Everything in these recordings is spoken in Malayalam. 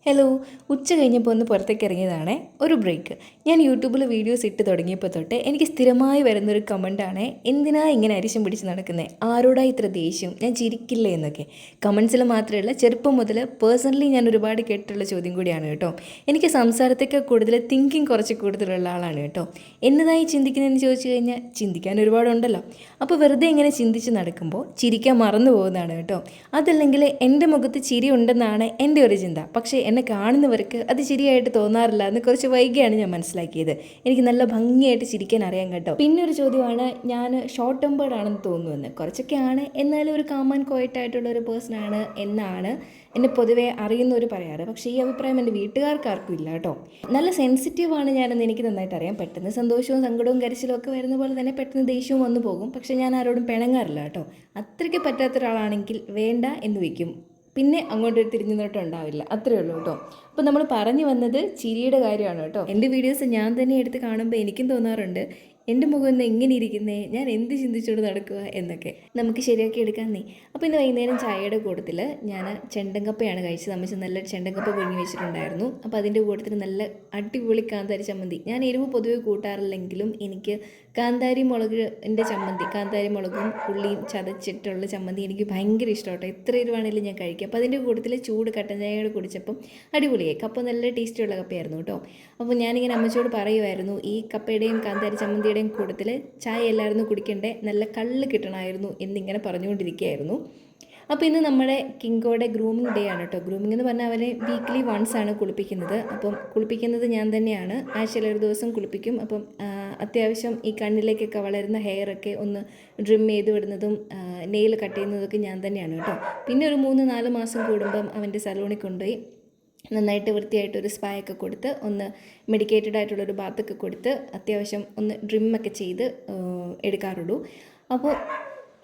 ഹലോ, ഉച്ച കഴിഞ്ഞപ്പോൾ ഒന്ന് പുറത്തേക്ക് ഇറങ്ങിയതാണേ, ഒരു ബ്രേക്ക്. ഞാൻ യൂട്യൂബിൽ വീഡിയോസ് ഇട്ട് തുടങ്ങിയപ്പോൾ തൊട്ട് എനിക്ക് സ്ഥിരമായി വരുന്നൊരു കമൻറ്റാണ്, എന്തിനാ ഇങ്ങനെ അരിശം പിടിച്ച് നടക്കുന്നത്, ആരോടാ ഇത്ര ദേഷ്യം, ഞാൻ ചിരിക്കില്ലേ എന്നൊക്കെ. കമൻസിൽ മാത്രമല്ല, ചെറുപ്പം മുതൽ പേഴ്സണലി ഞാൻ ഒരുപാട് കേട്ടിട്ടുള്ള ചോദ്യം കൂടിയാണ് കേട്ടോ. എനിക്ക് സംസാരത്തേക്ക് കൂടുതൽ തിങ്കിങ് കുറച്ച് കൂടുതലുള്ള ആളാണ് കേട്ടോ. എന്നതായി ചിന്തിക്കുന്നതെന്ന് ചോദിച്ചു കഴിഞ്ഞാൽ ചിന്തിക്കാൻ ഒരുപാടുണ്ടല്ലോ. അപ്പോൾ വെറുതെ ഇങ്ങനെ ചിന്തിച്ച് നടക്കുമ്പോൾ ചിരിക്കാൻ മറന്നു പോകുന്നതാണ് കേട്ടോ. അതല്ലെങ്കിൽ എൻ്റെ മുഖത്ത് ചിരി ഉണ്ടെന്നാണ് എൻ്റെ ഒരു ചിന്ത. പക്ഷേ എന്നെ കാണുന്നവർക്ക് അത് ശരിയായിട്ട് തോന്നാറില്ല എന്ന് കുറച്ച് വൈകിയാണ് ഞാൻ മനസ്സിലാക്കിയത്. എനിക്ക് നല്ല ഭംഗിയായിട്ട് ചിരിക്കാൻ അറിയാൻ കേട്ടോ. പിന്നെ ഒരു ചോദ്യമാണ്, ഞാൻ ഷോർട്ട് ടെമ്പേർഡ് ആണെന്ന് തോന്നുമെന്ന്. കുറച്ചൊക്കെയാണ്, എന്നാലും ഒരു കാം ആൻഡ് ക്വയറ്റ് ആയിട്ടുള്ള ഒരു പേഴ്സണാണ് എന്നാണ് എന്നെ പൊതുവേ അറിയുന്നവർ പറയാറ്. പക്ഷേ ഈ അഭിപ്രായം എൻ്റെ വീട്ടുകാർക്കാർക്കും ഇല്ല കേട്ടോ. നല്ല സെൻസിറ്റീവാണ് ഞാനെന്ന് എനിക്ക് നന്നായിട്ട് അറിയാം. പെട്ടെന്ന് സന്തോഷവും സങ്കടവും കരച്ചിലും ഒക്കെ വരുന്ന പോലെ തന്നെ പെട്ടെന്ന് ദേഷ്യവും വന്നു പോകും. പക്ഷേ ഞാൻ ആരോടും പിണങ്ങാറില്ല കേട്ടോ. അത്രയ്ക്ക് പറ്റാത്ത ഒരാളാണെങ്കിൽ വേണ്ട എന്ന് വയ്ക്കും, പിന്നെ അങ്ങോട്ട് തിരിഞ്ഞു നോട്ടം ഉണ്ടാവില്ല. അത്രയേ ഉള്ളൂ കേട്ടോ. അപ്പോൾ നമ്മൾ പറഞ്ഞു വന്നത് ചിരിയുടെ കാര്യമാണ് കേട്ടോ. എൻ്റെ വീഡിയോസ് ഞാൻ തന്നെ എടുത്ത് കാണുമ്പോൾ എനിക്കും തോന്നാറുണ്ട്, എൻ്റെ മുഖം ഒന്ന് എങ്ങനെ ഇരിക്കുന്നേ, ഞാൻ എന്ത് ചിന്തിച്ചോട് നടക്കുക എന്നൊക്കെ. നമുക്ക് ശരിയാക്കി എടുക്കാൻ നീ. അപ്പോൾ ഇന്ന് വൈകുന്നേരം ചായയുടെ കൂട്ടത്തിൽ ഞാൻ ചെണ്ടങ്കപ്പയാണ് കഴിച്ചത്. അമ്മച്ച് നല്ല ചെണ്ടങ്കപ്പ പുഴുങ്ങി വെച്ചിട്ടുണ്ടായിരുന്നു. അപ്പോൾ അതിൻ്റെ കൂട്ടത്തിൽ നല്ല അടിപൊളി കാന്താരി ചമ്മന്തി. ഞാൻ എരിവ് പൊതുവെ കൂട്ടാറില്ലെങ്കിലും എനിക്ക് കാന്താരി മുളകിൻ്റെ ചമ്മന്തി, കാന്താരി മുളകും ഉള്ളിയും ചതച്ചിട്ടുള്ള ചമ്മന്തി എനിക്ക് ഭയങ്കര ഇഷ്ടമാട്ടോ. എത്ര എരിവാണെങ്കിലും ഞാൻ കഴിക്കും. അപ്പോൾ അതിൻ്റെ കൂട്ടത്തിൽ ചൂട് കട്ടൻ ചായയോട് കുടിച്ചപ്പം അടിപൊളിയായി. കപ്പ നല്ല ടേസ്റ്റിയുള്ള കപ്പയായിരുന്നു കേട്ടോ. അപ്പോൾ ഞാനിങ്ങനെ അമ്മച്ചോട് പറയുമായിരുന്നു, ഈ കപ്പയുടെയും കാന്താരി ചമ്മന്തിയുടെയും കൂട്ടത്തിൽ ചായ എല്ലായിരുന്നു കുടിക്കണ്ടേ, നല്ല കള്ള് കിട്ടണമായിരുന്നു എന്നിങ്ങനെ പറഞ്ഞുകൊണ്ടിരിക്കുകയായിരുന്നു. അപ്പോൾ ഇന്ന് നമ്മുടെ കിങ്കോയുടെ ഗ്രൂമിങ് ഡേ ആണ് കേട്ടോ. ഗ്രൂമിംഗ് എന്ന് പറഞ്ഞാൽ അവനെ വീക്ക്ലി വൺസ് ആണ് കുളിപ്പിക്കുന്നത്. അപ്പം കുളിപ്പിക്കുന്നത് ഞാൻ തന്നെയാണ്. ആഴ്ചയിൽ ഒരു ദിവസം കുളിപ്പിക്കും. അപ്പം അത്യാവശ്യം ഈ കണ്ണിലേക്കൊക്കെ വളരുന്ന ഹെയറൊക്കെ ഒന്ന് ഡ്രിം ചെയ്ത് വിടുന്നതും നെയിൽ കട്ട് ചെയ്യുന്നതൊക്കെ ഞാൻ തന്നെയാണ് കേട്ടോ. പിന്നെ ഒരു 3-4 മാസം കൂടുമ്പം അവൻ്റെ സലൂണിൽ കൊണ്ടുപോയി നന്നായിട്ട് വൃത്തിയായിട്ടൊരു സ്പായൊക്കെ കൊടുത്ത്, ഒന്ന് മെഡിക്കേറ്റഡ് ആയിട്ടുള്ളൊരു ബാത്തൊക്കെ കൊടുത്ത് അത്യാവശ്യം ഒന്ന് ഡ്രിമ്മൊക്കെ ചെയ്ത് എടുക്കാറുള്ളൂ. അപ്പോൾ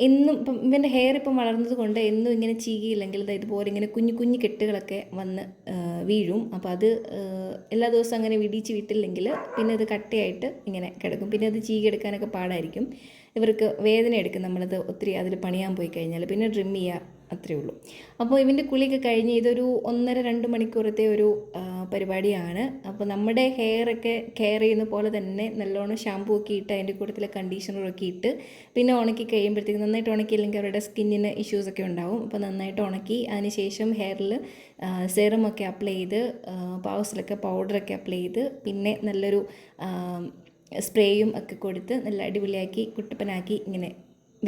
എന്നും ഇപ്പം ഇവൻ്റെ ഹെയർ ഇപ്പം വളർന്നത് കൊണ്ട് എന്നും ഇങ്ങനെ ചീകിയില്ലെങ്കിൽ ഇതുപോലെ ഇങ്ങനെ കുഞ്ഞു കുഞ്ഞു കെട്ടുകളൊക്കെ വന്ന് വീഴും. അപ്പോൾ അത് എല്ലാ ദിവസവും അങ്ങനെ വിടിച്ച് വിട്ടില്ലെങ്കിൽ പിന്നെ അത് കട്ടയായിട്ട് ഇങ്ങനെ കിടക്കും. പിന്നെ അത് ചീകിയെടുക്കാനൊക്കെ പാടായിരിക്കും. ഇവർക്ക് വേദന എടുക്കും നമ്മളത് ഒത്തിരി അതിൽ പണിയാൻ പോയി കഴിഞ്ഞാൽ. പിന്നെ ഡ്രിം ചെയ്യുക, അത്രയേ ഉള്ളൂ. അപ്പോൾ ഇവൻ്റെ കുളിയൊക്കെ കഴിഞ്ഞ് ഇതൊരു 1.5-2 മണിക്കൂറത്തെ ഒരു പരിപാടിയാണ്. അപ്പോൾ നമ്മുടെ ഹെയറൊക്കെ കെയർ ചെയ്യുന്ന പോലെ തന്നെ നല്ലോണം ഷാമ്പൂ ഒക്കെ ഇട്ട് അതിൻ്റെ കൂട്ടത്തിൽ കണ്ടീഷണറൊക്കെ ഇട്ട് പിന്നെ ഉണക്കി കഴിയുമ്പോഴത്തേക്ക്, നന്നായിട്ട് ഉണക്കിയില്ലെങ്കിൽ അവരുടെ സ്കിന്നിന് ഇഷ്യൂസൊക്കെ ഉണ്ടാവും. അപ്പോൾ നന്നായിട്ട് ഉണക്കി അതിന് ശേഷം ഹെയറിൽ സെറമൊക്കെ അപ്ലൈ ചെയ്ത് പാവസിലൊക്കെ പൗഡറൊക്കെ അപ്ലൈ ചെയ്ത് പിന്നെ നല്ലൊരു സ്പ്രേയും ഒക്കെ കൊടുത്ത് നല്ല അടിപൊളിയാക്കി കുട്ടപ്പനാക്കി ഇങ്ങനെ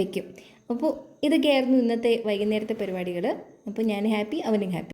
വെക്കും. അപ്പോൾ ഇതൊക്കെയായിരുന്നു ഇന്നത്തെ വൈകുന്നേരത്തെ പരിപാടികൾ. അപ്പോൾ ഞാൻ ഹാപ്പി, അവനും ഹാപ്പി.